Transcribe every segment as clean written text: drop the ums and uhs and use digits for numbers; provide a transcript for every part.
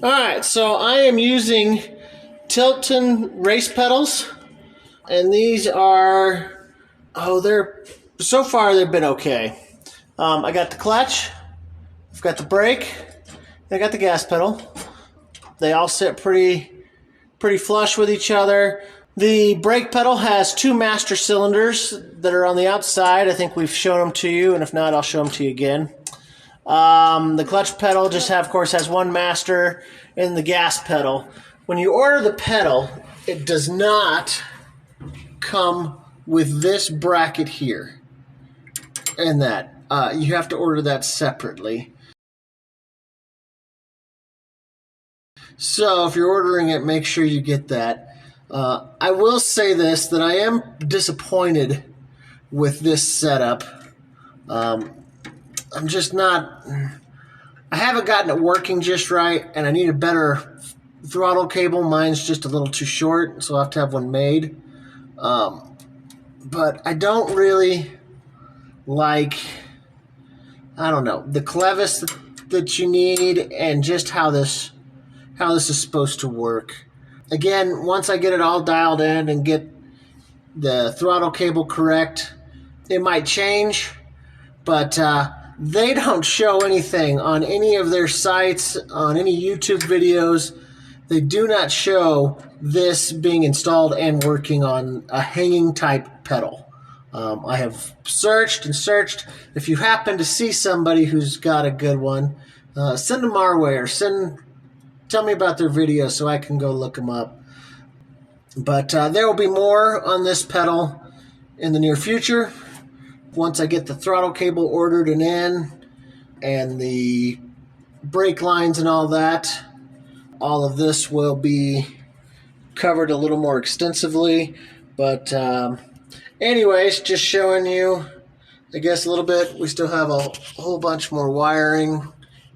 Alright, so I am using Tilton race pedals, and these are, so far they've been okay. I got the clutch, I've got the brake, I got the gas pedal. They all sit pretty flush with each other. The brake pedal has two master cylinders that are on the outside. I think we've shown them to you, and if not, I'll show them to you again. The clutch pedal of course, has one master, and the gas pedal. When you order the pedal, it does not come with this bracket here and that. You have to order that separately. So if you're ordering it, make sure you get that. I will say this, that I am disappointed with this setup. I'm just not... I haven't gotten it working just right, and I need a better throttle cable. Mine's just a little too short, so I'll have to have one made. But I don't really like, I don't know, the clevis that you need and just how this is supposed to work. Again, once I get it all dialed in and get the throttle cable correct, it might change, but they don't show anything on any of their sites, on any YouTube videos. They do not show this being installed and working on a hanging type pedal. I have searched and searched. If you happen to see somebody who's got a good one, send them our way, or tell me about their video so I can go look them up. But there will be more on this pedal in the near future. Once I get the throttle cable ordered and in, and the brake lines and all that, all of this will be covered a little more extensively. But anyways, just showing you, I guess, a little bit. We still have a whole bunch more wiring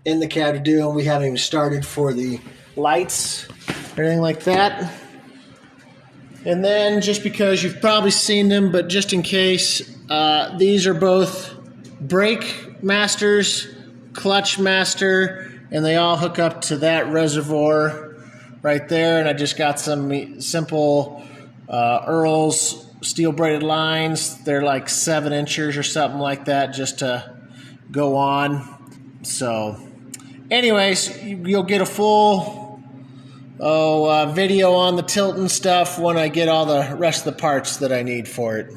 in the cab to do, and we haven't even started for the lights or anything like that. And then, just because you've probably seen them, but just in case, these are both brake masters, clutch master, and they all hook up to that reservoir right there. And I just got some simple Earl's steel braided lines. They're like 7 inches or something like that, just to go on. So anyways, you'll get a full video on the Tilton stuff when I get all the rest of the parts that I need for it.